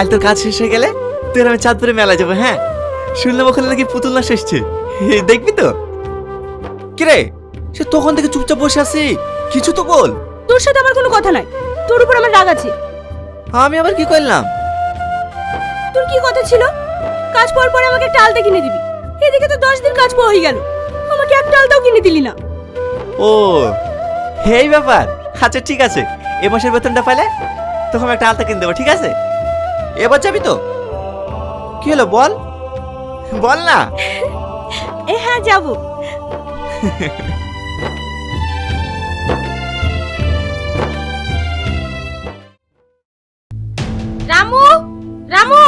কাল তোর কাজ শেষ হয়ে গেলে তোর আমি চাঁদপুরে মেলা যাবো। হ্যাঁ, শুনলাম ওখানে নাকি পুতুল নাচ এসছে, দেখবি তো? কিরে, সে তখন থেকে চুপচাপ বসে আছি, কিছু তো বল। তোর সাথে আমার কোনো কথা নাই, তোর উপর আমার রাগ আছে। আমি আবার কি করলাম? তোর কি কথা ছিল? কাজ পর পরে আমাকে একটা আলতা কিনে দিবি। এদিকে তো 10 দিন কাজ পর হয়ে গেল, আমাকে একটা আলতাও কিনে দিলি না। ও এই ব্যাপার, আচ্ছা ঠিক আছে, এ মাসের বেতনটা পেলে তখন একটা আলতা কিনে দেবো, ঠিক আছে? এবার যাবি তো? কি হলো বল, বল না। হ্যাঁ যাবো। রামু, রামু।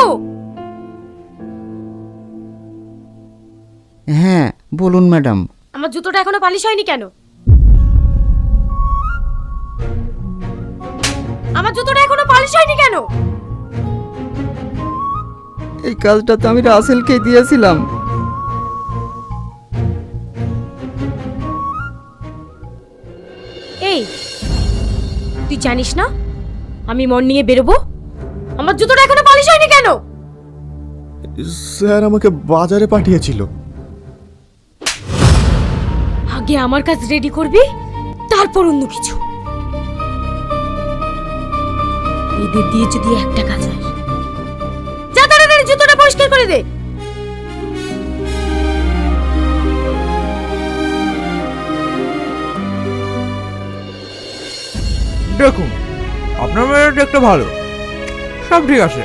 হ্যাঁ বলুন ম্যাডাম। আমার জুতোটা এখনো পালিশ হয়নি কেন? আমার জুতোটা এখনো পালিশ হয়নি কেন? এই কাজটা তো আমি রাসেলকে দিয়েছিলাম। এই তুই জানিস না আমি মর্নিংয়ে বেরোবো? আমার জুতোটা এখনো পালিশ হয়নি কেন? স্যার আমাকে বাজারে পাঠিয়েছিল। আগে আমার কাজ রেডি করবি, তারপর অন্য কিছু। এদের দিয়ে যদি একটা কাজ হয়, যা তাড়াতাড়ি জুতোটা পরিষ্কার করে দে। দেখুন, আপনার মেয়ের দেখতে ভালো, সব ঠিক আছে,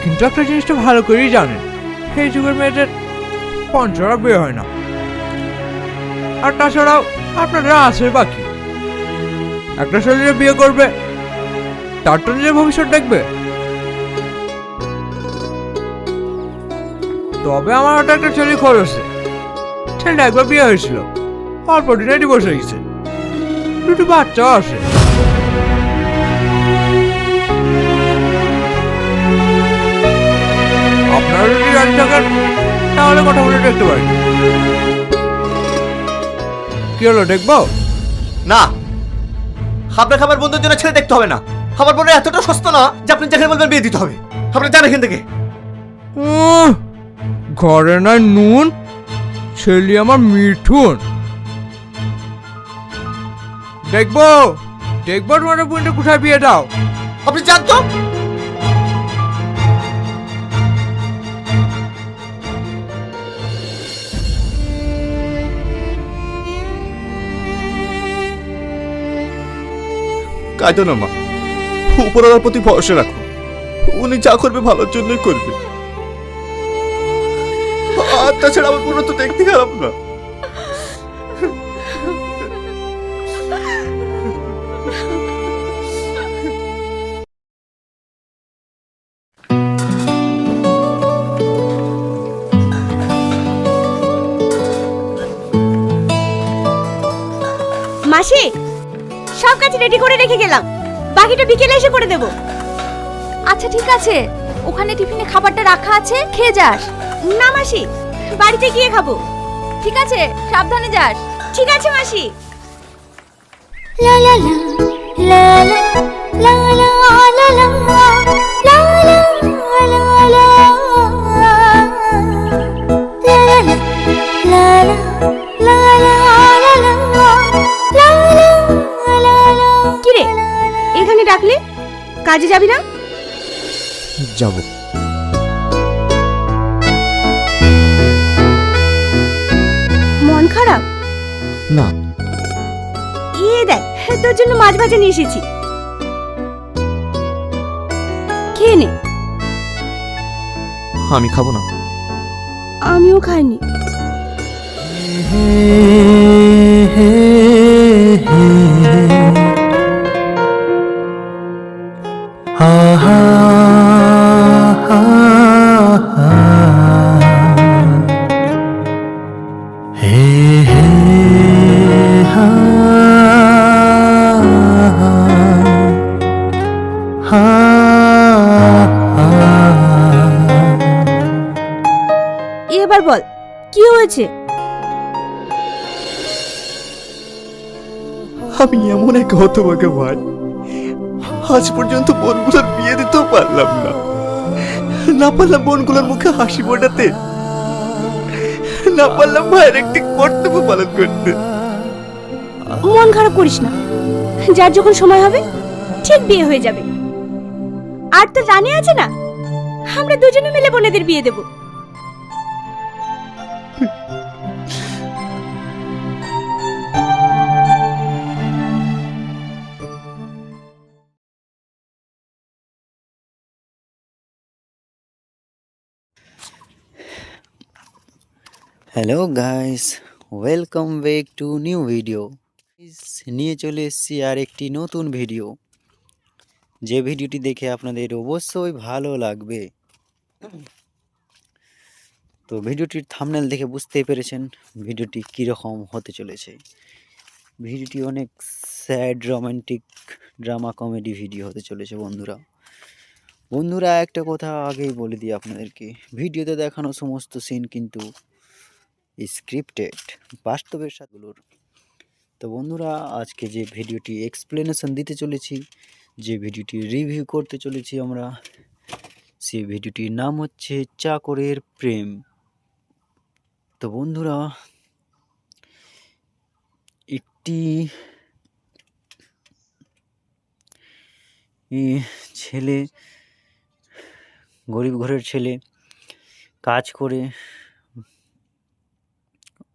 কিন্তু একটা জিনিসটা ভালো করেই জানেন, এই যুগের মেয়েদের পঞ্চরা বিয়ে হয় না। আর তাছাড়াও আপনারা আছে বাকি, একটা ছেলে বিয়ে করবে তার তো নিজের ভবিষ্যৎ দেখবে। তবে আমার হাতে একটা ছেলে খরচে, ছেলেটা একবার বিয়ে হয়েছিল, অল্প দিনে ডিভোর্স হয়ে গেছে, দুটো বাচ্চাও আছে। আপনারা যদি রাজি থাকেন তাহলে কথা বলে দেখতে পারেন। কি হলো, দেখবো? না, আপনার খাবার বন্ধুর জন্য ছেলে দেখতে হবে না। আমার বোনের এতটা সস্তা না যে আপনি যেখানে বলবেন বিয়ে দিতে হবে। আপনি যান এখান থেকে। ঘরে নাই নুন, ছেলে আমার মিঠুন। দেখবো দেখবো তোমার বোনটা কোথায় বিয়ে দাও। আপনি যান তো। কাঁদো না মা, উপরওয়ালার প্রতি ভরসা রাখো, উনি যা করবে ভালোর জন্যই করবে। আর তাছাড়া আমার পুরো তো দেখতে খারাপ না। মাসি, সব কাজ রেডি করে রেখে গেলাম, বাকিটা বিকেলে এসে করে দেব। আচ্ছা ঠিক আছে, ওখানে টিফিনে খাবারটা রাখা আছে, খেয়ে যাস। না মাসি, বাড়িতে গিয়ে খাবো। ঠিক আছে, সাবধানে যাস। ঠিক আছে মাসি। লা লা লা লা লা লা লা লা লা কিরে, এখানে ডাকলে কাজে যাবি না? যাব। মন খারাপ? না। দেখ, তোর জন্য মাছ ভাজা নিয়ে এসেছি, খেয়ে নে। আমি খাবো না। আমিও খাইনি। এবার বল, কি হয়েছে? আমি এমন এক হতভাগা ভাই, আজ পর্যন্ত বোনগুলোর বিয়ে দিতেও পারলাম না, না পারলাম বোনগুলোর মুখে হাসি ফোটাতে, না পারলাম ভাইয়ের একটি কর্তব্য পালন করতে। মন খারাপ করিস না, যার যখন সময় হবে ঠিক বিয়ে হয়ে যাবে। আর তো রানী আছে না, আমরা দুজনে মিলে বোনেদের বিয়ে দেব। Hello guys, welcome back to new video. নিয়ে চলে এসেছি আর একটি নতুন ভিডিও, যে ভিডিওটি দেখে আপনাদের অবশ্যই ভালো লাগবে। তো ভিডিওটির থাম্বনেল দেখে বুঝতেই পেরেছেন ভিডিওটি কীরকম হতে চলেছে। ভিডিওটি অনেক sad romantic drama comedy video হতে চলেছে বন্ধুরা একটা কথা আগেই বলে দিই আপনাদেরকে, ভিডিওতে দেখানো সমস্ত সিন কিন্তু স্ক্রিপ্টেড, বাস্তবের সাথেগুলোর। তো বন্ধুরা, আজকে যে ভিডিওটি এক্সপ্লেনেশন দিতে চলেছি, যে ভিডিওটি রিভিউ করতে চলেছি আমরা, সেই ভিডিওটির নাম হচ্ছে চাকরের প্রেম। তো বন্ধুরা, একটি ছেলে, গরিব ঘরের ছেলে, কাজ করে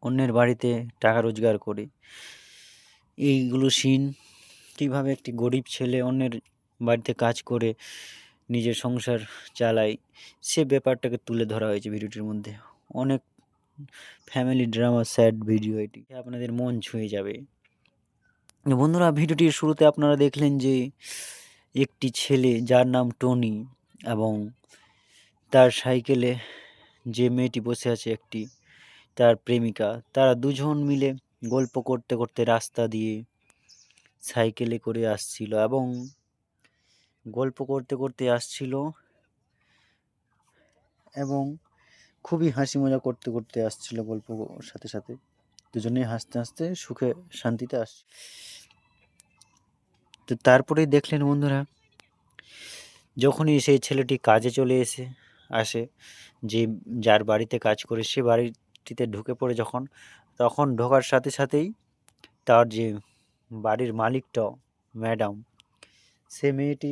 অন্যের বাড়িতে টাকা রোজগার করে, এইগুলো সিন কীভাবে একটি গরিব ছেলে অন্যের বাড়িতে কাজ করে নিজের সংসার চালায়, সে ব্যাপারটাকে তুলে ধরা হয়েছে ভিডিওটির মধ্যে। অনেক ফ্যামিলি ড্রামা স্যাড ভিডিও, এটি আপনাদের মন ছুঁয়ে যাবে। বন্ধুরা, ভিডিওটির শুরুতে আপনারা দেখলেন যে একটি ছেলে যার নাম টনি এবং তার সাইকেলে যে মেয়েটি বসে আছে একটি, তার প্রেমিকা, তারা দুজন মিলে গল্প করতে করতে রাস্তা দিয়ে সাইকেলে করে আসছিল এবং গল্প করতে করতে আসছিল এবং খুবই হাসি মজা করতে করতে আসছিল, গল্প সাথে সাথে দুজনেই হাসতে হাসতে সুখে শান্তিতে আসছে। তো তারপরেই দেখলেন বন্ধুরা, যখনই সেই ছেলেটি কাজে চলে আসে, যে যার বাড়িতে কাজ করে, সে বাড়িটিতে ঢুকে পড়ে তখন ঢোকার সাথে সাথেই তার যে বাড়ির মালিকটা ম্যাডাম, সে মেয়েটি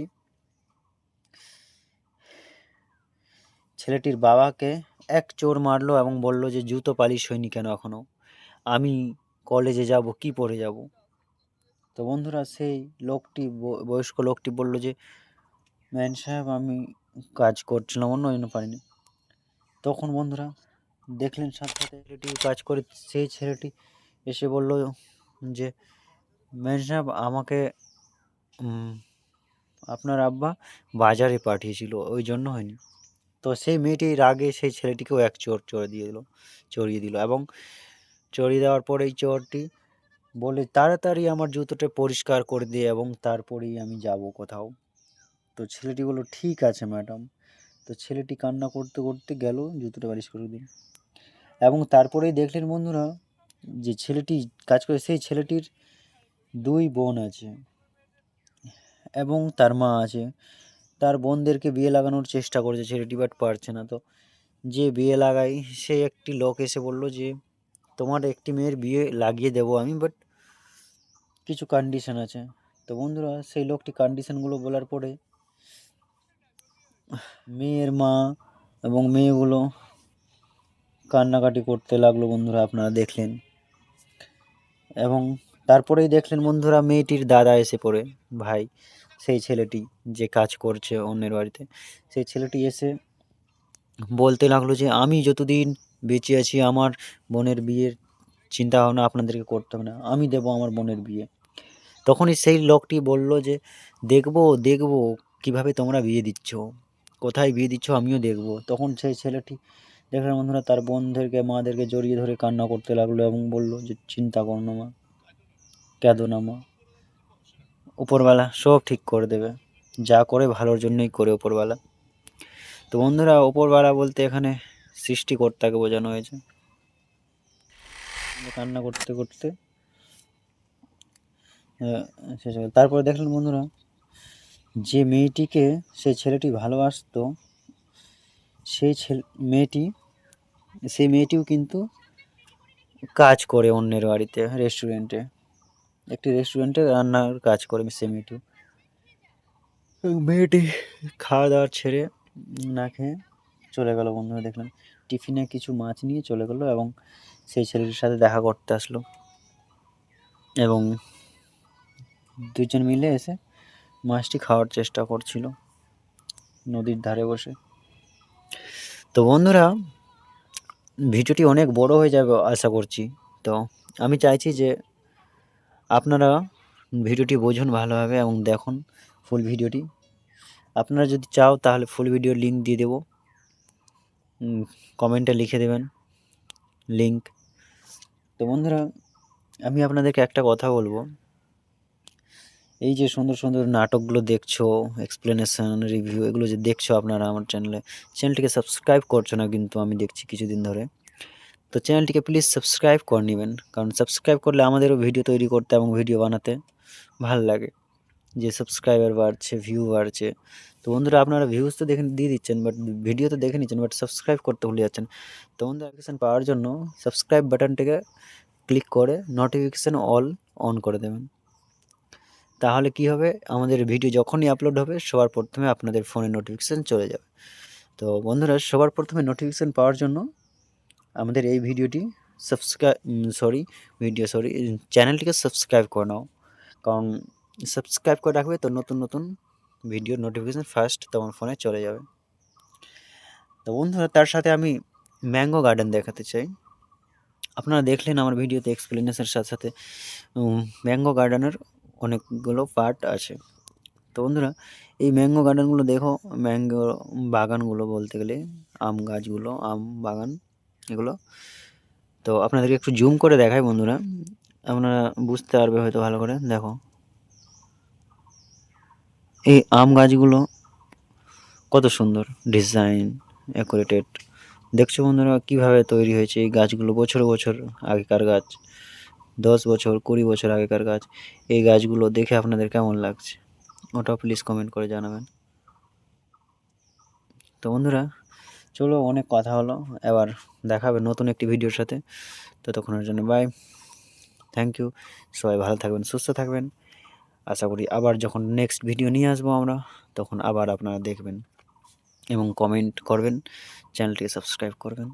ছেলেটির বাবাকে এক চোর মারলো এবং বলল যে জুতো পালিশ হয়নি কেন এখনও, আমি কলেজে যাব, কি পরে যাব। তো বন্ধুরা, সেই লোকটি, বয়স্ক লোকটি বলল যে ম্যান সাহেব, আমি কাজ করছিলাম, অন্য জন্য পারিনি। তখন বন্ধুরা দেখলেন সাথে সাথে ছেলেটি কাজ করে, সেই ছেলেটি এসে বলল যে ম্যান সাহেব, আমাকে আপনার আব্বা বাজারে পাঠিয়েছিল, ওই জন্য হয়নি। তো সেই মেয়েটির রাগে সেই ছেলেটিকেও এক চোর চড়িয়ে দিল এবং চড়িয়ে দেওয়ার পরেই চোরটি বলে তাড়াতাড়ি আমার জুতোটা পরিষ্কার করে দিয়ে এবং তারপরেই আমি যাব কোথাও। তো ছেলেটি বলল ঠিক আছে ম্যাডাম। তো ছেলেটি কান্না করতে করতে গেল জুতোটা পালিশ করে দিন এবং তারপরেই দেখলেন বন্ধুরা, যে ছেলেটি কাজ করে, সেই ছেলেটির দুই বোন আছে এবং তার মা আছে। তার বোনদেরকে বিয়ে লাগানোর চেষ্টা করেছে ছেলেটি, বাট পারছে না। তো যে বিয়ে লাগাই, সে একটি লোক এসে বলল যে তোমার একটি মেয়ের বিয়ে লাগিয়ে দেবো আমি, বাট কিছু কন্ডিশন আছে। তো বন্ধুরা, সেই লোকটি কন্ডিশনগুলো বলার পরে মেয়ের মা এবং মেয়েগুলো কান্নাকাটি করতে লাগলো বন্ধুরা, আপনারা দেখলেন। এবং তারপরেই দেখলেন বন্ধুরা, মেয়েটির দাদা এসে পড়ে, ভাই, সেই ছেলেটি যে কাজ করছে অন্যের বাড়িতে, সেই ছেলেটি এসে বলতে লাগলো যে আমি যতদিন বেঁচে আছি আমার বোনের বিয়ের চিন্তা ভাবনা আপনাদেরকে করতে হবে না, আমি দেবো আমার বোনের বিয়ে। তখনই সেই লোকটি বলল যে দেখবো কিভাবে তোমরা বিয়ে দিচ্ছ, কোথায় বিয়ে দিচ্ছ আমিও দেখবো। তখন সেই ছেলেটি দেখলেন বন্ধুরা, তার বোনদেরকে মাদেরকে জড়িয়ে ধরে কান্না করতে লাগলো এবং বলল যে চিন্তা করো না মা, কেঁদো না মা, উপরওয়ালা সব ঠিক করে দেবে, যা করে ভালোর জন্যই করে উপরওয়ালা। তো বন্ধুরা, উপরওয়ালা বলতে এখানে সৃষ্টিকর্তাকে বোঝানো হয়েছে। কান্না করতে করতে শেষ হয়ে তারপরে দেখলেন বন্ধুরা, যে মেয়েটিকে সেই ছেলেটি ভালোবাসতো সেই মেয়েটিও কিন্তু কাজ করে অন্যের বাড়িতে, রেস্টুরেন্টে, একটি রেস্টুরেন্টে রান্নার কাজ করে সে মেয়েটিও। মেয়েটি খাওয়া দাওয়া ছেড়ে না খেয়ে চলে গেল বন্ধুরা, দেখলাম টিফিনে কিছু মাছ নিয়ে চলে গেল এবং সেই ছেলেটির সাথে দেখা করতে আসলো এবং দুজন মিলে এসে মাছটি খাওয়ার চেষ্টা করছিল নদীর ধারে বসে। তো বন্ধুরা, ভিডিওটি অনেক বড় হয়ে যাবে আশা করছি। তো আমি চাইছি যে আপনারা ভিডিওটি বুঝুন ভালোভাবে এবং দেখুন ফুল ভিডিওটি। আপনারা যদি চাও তাহলে ফুল ভিডিওর লিঙ্ক দিয়ে দেবো, কমেন্টে লিখে দেবেন লিঙ্ক। তো বন্ধুরা, আমি আপনাদেরকে একটা কথা বলবো, এই যে সুন্দর সুন্দর নাটকগুলো দেখছো, এক্সপ্লেনেশন, রিভিউ, এগুলো যে দেখছো আপনারা আমার চ্যানেলটিকে সাবস্ক্রাইব করছো না কিন্তু আমি দেখছি কিছুদিন ধরে। তো চ্যানেলটিকে প্লিজ সাবস্ক্রাইব করে নেবেন, কারণ সাবস্ক্রাইব করলে আমাদেরও ভিডিও তৈরি করতে এবং ভিডিও বানাতে ভালো লাগে, যে সাবস্ক্রাইবার বাড়ছে, ভিউ বাড়ছে। তো বন্ধুরা, আপনারা ভিউজ তো দিয়ে দিচ্ছেন, বাট ভিডিও তো দেখে নিচ্ছেন, বাট সাবস্ক্রাইব করতে ভুলে যাচ্ছেন। তো বন্ধুরা, নোটিফিকেশান পাওয়ার জন্য সাবস্ক্রাইব বাটনটিকে ক্লিক করে নোটিফিকেশান অল অন করে দেবেন। তাহলে কি হবে, আমাদের ভিডিও যখনই আপলোড হবে সবার প্রথমে আপনাদের ফোনে নোটিফিকেশান চলে যাবে। তো বন্ধুরা, সবার প্রথমে নোটিফিকেশান পাওয়ার জন্য আমাদের এই চ্যানেলটিকে সাবস্ক্রাইব করে নাও, কারণ সাবস্ক্রাইব করে রাখবে তো নতুন নতুন ভিডিওর নোটিফিকেশান ফার্স্ট তোমার ফোনে চলে যাবে। তো বন্ধুরা, তার সাথে আমি ম্যাঙ্গো গার্ডেন দেখাতে চাই। আপনারা দেখলেন আমার ভিডিওতে এক্সপ্লেনেশনের সাথে সাথে ম্যাঙ্গো গার্ডেনের অনেকগুলো পার্ট আছে। তো বন্ধুরা, এই ম্যাঙ্গো গার্ডেনগুলো দেখো, ম্যাঙ্গো বাগানগুলো বলতে গেলে আম গাছগুলো, আম বাগান এগুলো। তো আপনাদেরকে একটু জুম করে দেখাই বন্ধুরা, আপনারা বুঝতে পারবে হয়তো ভালো করে। দেখো এই আম গাছগুলো কত সুন্দর ডিজাইন, অ্যাকুরেটেড। দেখছো বন্ধুরা কিভাবে তৈরি হয়েছে এই গাছগুলো, বছর বছর আগেকার গাছ, 10 বছর 20 বছর আগেকার গাছ। এই গাছগুলো দেখে আপনাদের কেমন লাগছে ওটাও প্লিজ কমেন্ট করে জানাবেন। তো বন্ধুরা, চলো, অনেক কথা হলো, এবার দেখা হবে নতুন একটি ভিডিওর সাথে। ততক্ষণের জন্য বাই, থ্যাংক ইউ। সবাই ভালো থাকবেন, সুস্থ থাকবেন। আশা করি আবার যখন নেক্সট ভিডিও নিয়ে আসবো আমরা, তখন আবার আপনারা দেখবেন এবং কমেন্ট করবেন, চ্যানেলটিকে সাবস্ক্রাইব করবেন।